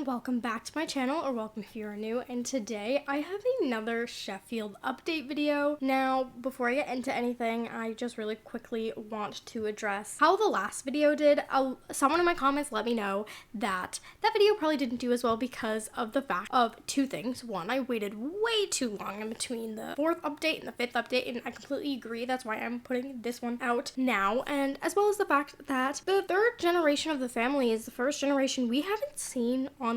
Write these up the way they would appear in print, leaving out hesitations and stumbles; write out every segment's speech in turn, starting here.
everyone, welcome back to my channel, or welcome if you're new, and today I have another Sheffield update video. Now, before I get into anything, I just really quickly want to address how the last video did. Someone in my comments let me know that that video probably didn't do as well because of the fact of two things. One, I waited way too long in between the 4th update and the 5th update, and I completely agree. That's why I'm putting this one out now, and as well as the fact that the 3rd generation of the family is the first generation we haven't seen on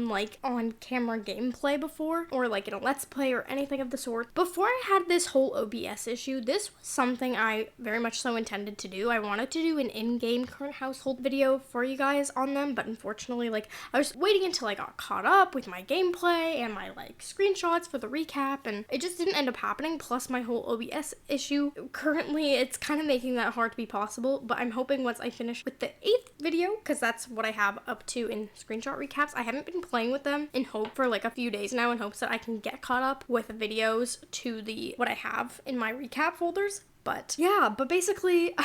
camera gameplay before, or like in a let's play or anything of the sort. Before I had this whole OBS issue, this was something I very much so intended to do. I wanted to do an in-game current household video for you guys on them, but unfortunately, I was waiting until I got caught up with my gameplay and my screenshots for the recap, and it just didn't end up happening. Plus my whole OBS issue, currently it's kind of making that hard to be possible, but I'm hoping once I finish with the 8th video, because that's what I have up to in screenshot recaps. I haven't been playing with them in hope for a few days now, in hopes that I can get caught up with videos to what I have in my recap folders. But basically,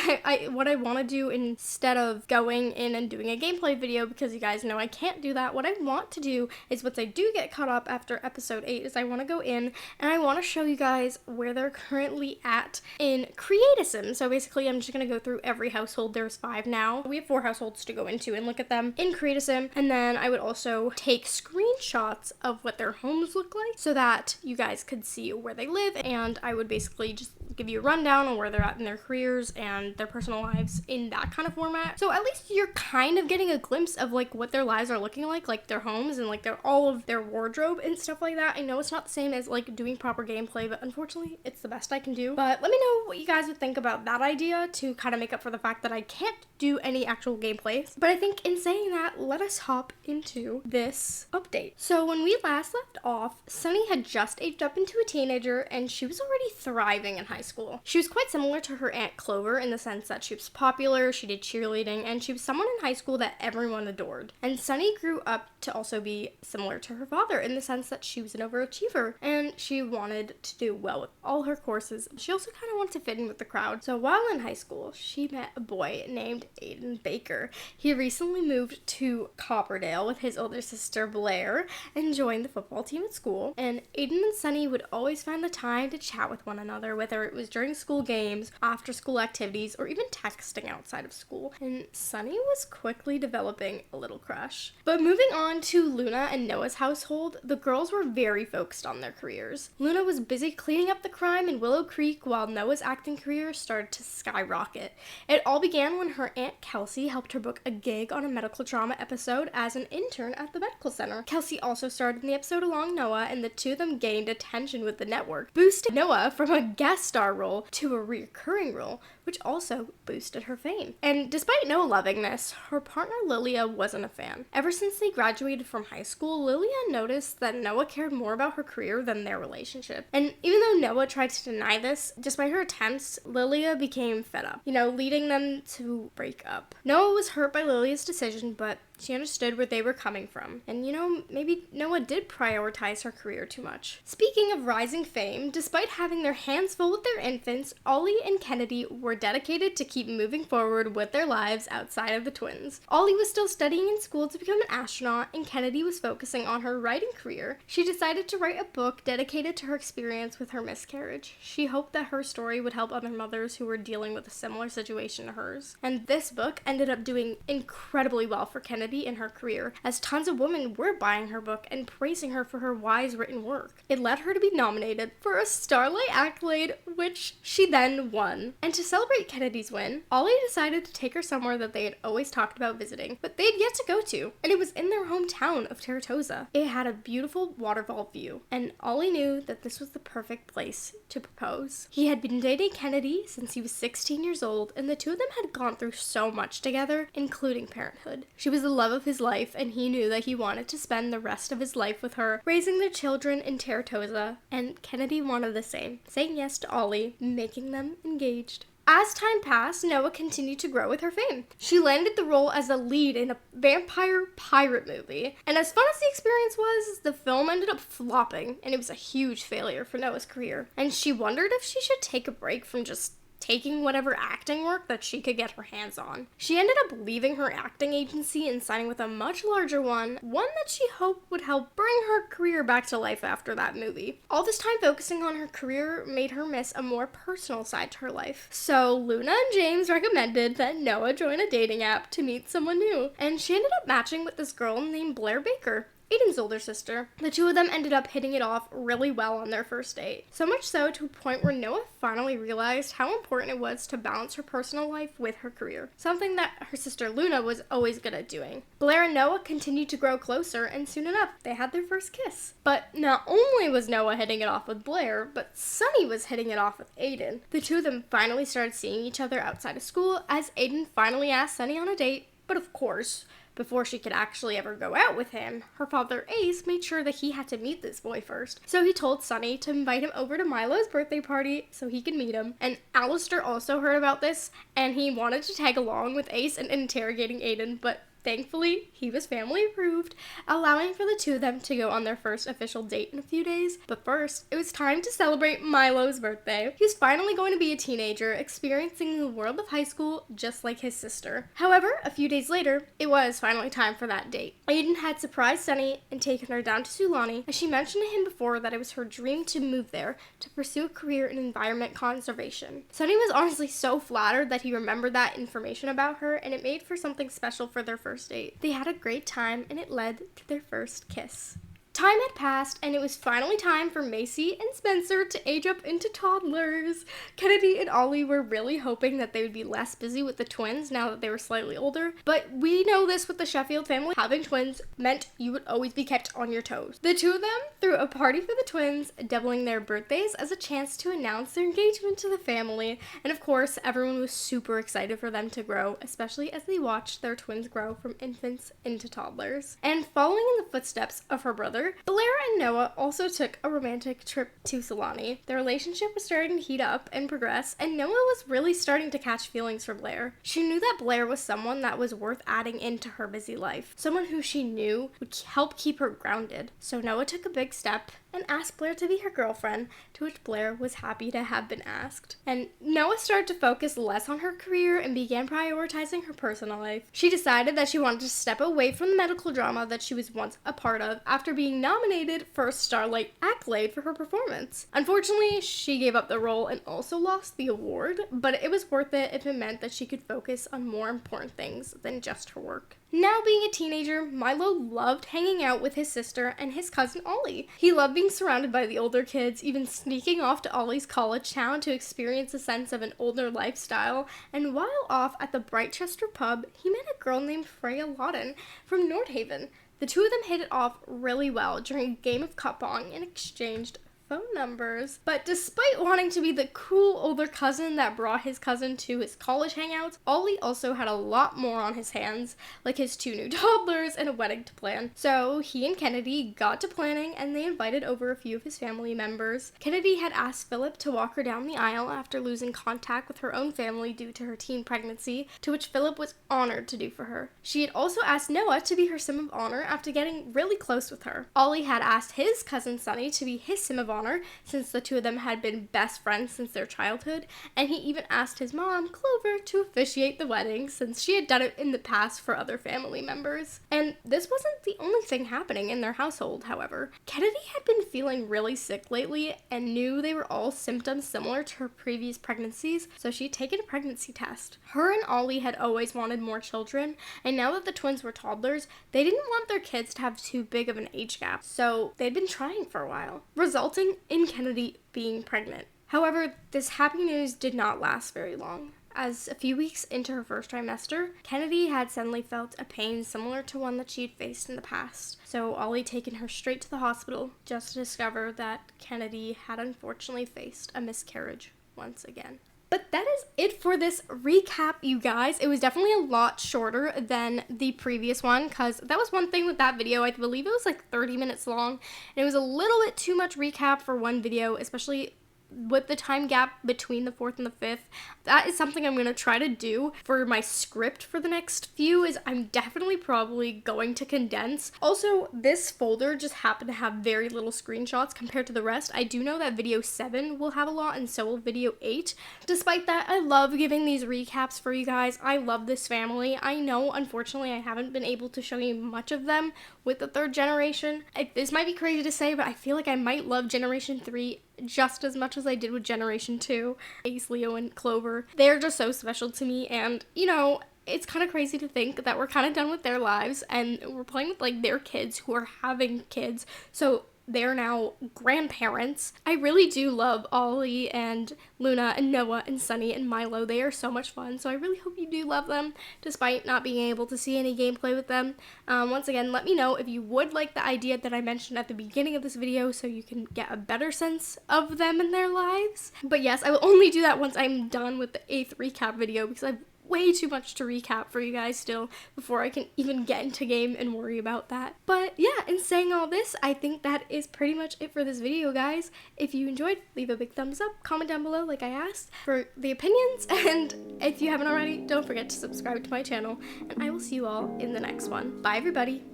what I want to do, instead of going in and doing a gameplay video, because you guys know I can't do that, what I want to do is, once I do get caught up after episode 8, is I want to go in and I want to show you guys where they're currently at in Create a Sim. So basically, I'm just going to go through every household. There's 5 now. We have 4 households to go into and look at them in Create a Sim. And then I would also take screenshots of what their homes look like so that you guys could see where they live. And I would basically just give you a rundown on where they're at in their careers and their personal lives in that kind of format. So at least you're kind of getting a glimpse of what their lives are looking like their homes and all of their wardrobe and stuff like that. I know it's not the same as doing proper gameplay, but unfortunately it's the best I can do. But let me know what you guys would think about that idea to kind of make up for the fact that I can't do any actual gameplays. But I think in saying that, let us hop into this update. So when we last left off, Sonny had just aged up into a teenager and she was already thriving in high school. She was quite similar to her Aunt Clover in the sense that she was popular, she did cheerleading, and she was someone in high school that everyone adored. And Sonny grew up to also be similar to her father in the sense that she was an overachiever and she wanted to do well with all her courses. She also kind of wanted to fit in with the crowd. So while in high school, she met a boy named Aiden Baker. He recently moved to Copperdale with his older sister Blair and joined the football team at school. And Aiden and Sonny would always find the time to chat with one another, whether it was during school games, after school activities, or even texting outside of school. And Sonny was quickly developing a little crush. But moving on to Luna and Noah's household, the girls were very focused on their careers. Luna was busy cleaning up the crime in Willow Creek while Noah's acting career started to skyrocket. It all began when her Aunt Kelsey helped her book a gig on a medical drama episode as an intern at the medical center. Kelsey also starred in the episode along Noah, and the two of them gained attention with the network, boosting Noah from a guest star role to a recurring role, which also boosted her fame. And despite Noah loving this, her partner Lilia wasn't a fan. Ever since they graduated from high school, Lilia noticed that Noah cared more about her career than their relationship. And even though Noah tried to deny this, despite her attempts, Lilia became fed up, leading them to break up. Noah was hurt by Lilia's decision, but she understood where they were coming from. And maybe Noah did prioritize her career too much. Speaking of rising fame, despite having their hands full with their infants, Ollie and Kennedy were dedicated to keep moving forward with their lives outside of the twins. Ollie was still studying in school to become an astronaut, and Kennedy was focusing on her writing career. She decided to write a book dedicated to her experience with her miscarriage. She hoped that her story would help other mothers who were dealing with a similar situation to hers. And this book ended up doing incredibly well for Kennedy in her career, as tons of women were buying her book and praising her for her wise written work. It led her to be nominated for a Starlight accolade, which she then won. And to celebrate Kennedy's win, Ollie decided to take her somewhere that they had always talked about visiting, but they had yet to go to, and it was in their hometown of Terratosa. It had a beautiful waterfall view, and Ollie knew that this was the perfect place to propose. He had been dating Kennedy since he was 16 years old, and the two of them had gone through so much together, including parenthood. She was the love of his life, and he knew that he wanted to spend the rest of his life with her, raising their children in Terratosa, and Kennedy wanted the same, saying yes to Ollie, making them engaged. As time passed, Noah continued to grow with her fame. She landed the role as a lead in a vampire pirate movie, and as fun as the experience was, the film ended up flopping, and it was a huge failure for Noah's career. And she wondered if she should take a break from just taking whatever acting work that she could get her hands on. She ended up leaving her acting agency and signing with a much larger one that she hoped would help bring her career back to life after that movie. All this time focusing on her career made her miss a more personal side to her life. So Luna and James recommended that Noah join a dating app to meet someone new, and she ended up matching with this girl named Blair Baker, Aiden's older sister. The two of them ended up hitting it off really well on their first date. So much so to a point where Noah finally realized how important it was to balance her personal life with her career, something that her sister Luna was always good at doing. Blair and Noah continued to grow closer, and soon enough, they had their first kiss. But not only was Noah hitting it off with Blair, but Sonny was hitting it off with Aiden. The two of them finally started seeing each other outside of school as Aiden finally asked Sonny on a date, but of course, before she could actually ever go out with him, her father Ace made sure that he had to meet this boy first. So he told Sonny to invite him over to Milo's birthday party so he could meet him. And Alistair also heard about this, and he wanted to tag along with Ace in interrogating Aiden, but thankfully, he was family approved, allowing for the two of them to go on their first official date in a few days. But first, it was time to celebrate Milo's birthday. He was finally going to be a teenager, experiencing the world of high school just like his sister. However, a few days later, it was finally time for that date. Aiden had surprised Sonny and taken her down to Sulani, as she mentioned to him before that it was her dream to move there to pursue a career in environment conservation. Sonny was honestly so flattered that he remembered that information about her, and it made for something special for their first date. They had a great time, and it led to their first kiss. Time had passed, and it was finally time for Macy and Spencer to age up into toddlers. Kennedy and Ollie were really hoping that they would be less busy with the twins now that they were slightly older, but we know this with the Sheffield family. Having twins meant you would always be kept on your toes. The two of them threw a party for the twins, doubling their birthdays as a chance to announce their engagement to the family, and of course, everyone was super excited for them to grow, especially as they watched their twins grow from infants into toddlers. And following in the footsteps of her brother, Blair and Noah also took a romantic trip to Sulani. Their relationship was starting to heat up and progress, and Noah was really starting to catch feelings for Blair. She knew that Blair was someone that was worth adding into her busy life, someone who she knew would help keep her grounded. So Noah took a big step and asked Blair to be her girlfriend, to which Blair was happy to have been asked. And Noah started to focus less on her career and began prioritizing her personal life. She decided that she wanted to step away from the medical drama that she was once a part of after being nominated for a Starlight accolade for her performance. Unfortunately, she gave up the role and also lost the award, but it was worth it if it meant that she could focus on more important things than just her work. Now being a teenager, Milo loved hanging out with his sister and his cousin Ollie. He loved being surrounded by the older kids, even sneaking off to Ollie's college town to experience a sense of an older lifestyle, and while off at the Brightchester pub, he met a girl named Freya Lawton from Nordhaven. The two of them hit it off really well during a game of cup pong and exchanged phone numbers. But despite wanting to be the cool older cousin that brought his cousin to his college hangouts, Ollie also had a lot more on his hands, like his 2 new toddlers and a wedding to plan. So he and Kennedy got to planning, and they invited over a few of his family members. Kennedy had asked Philip to walk her down the aisle after losing contact with her own family due to her teen pregnancy, to which Philip was honored to do for her. She had also asked Noah to be her sim of honor after getting really close with her. Ollie had asked his cousin Sonny to be his sim of honor since the two of them had been best friends since their childhood, and he even asked his mom, Clover, to officiate the wedding since she had done it in the past for other family members. And this wasn't the only thing happening in their household, however. Kennedy had been feeling really sick lately and knew they were all symptoms similar to her previous pregnancies, so she'd taken a pregnancy test. Her and Ollie had always wanted more children, and now that the twins were toddlers, they didn't want their kids to have too big of an age gap, so they'd been trying for a while, resulting in Kennedy being pregnant. However, this happy news did not last very long, as a few weeks into her first trimester, Kennedy had suddenly felt a pain similar to one that she had faced in the past. So Ollie taken her straight to the hospital just to discover that Kennedy had unfortunately faced a miscarriage once again. But that is it for this recap, you guys. It was definitely a lot shorter than the previous one, because that was one thing with that video. I believe it was like 30 minutes long, and it was a little bit too much recap for one video, especially with the time gap between the 4th and the 5th, that is something I'm going to try to do for my script for the next few. Is I'm definitely probably going to condense. Also, this folder just happened to have very little screenshots compared to the rest. I do know that video 7 will have a lot, and so will video 8. Despite that, I love giving these recaps for you guys. I love this family. I know, unfortunately, I haven't been able to show you much of them with the 3rd generation. This might be crazy to say, but I feel like I might love Generation 3 just as much as I did with Generation 2. Ace, Leo, and Clover. They're just so special to me, and, you know, it's kind of crazy to think that we're kind of done with their lives, and we're playing with, like, their kids who are having kids, so they're now grandparents. I really do love Ollie and Luna and Noah and Sonny and Milo. They are so much fun, so I really hope you do love them, despite not being able to see any gameplay with them. Once again, let me know if you would like the idea that I mentioned at the beginning of this video so you can get a better sense of them and their lives. But yes, I will only do that once I'm done with the 8th recap video, because I've way too much to recap for you guys still before I can even get into game and worry about that. But yeah, in saying all this, I think that is pretty much it for this video, guys. If you enjoyed, leave a big thumbs up, comment down below like I asked for the opinions, and if you haven't already, don't forget to subscribe to my channel, and I will see you all in the next one. Bye everybody!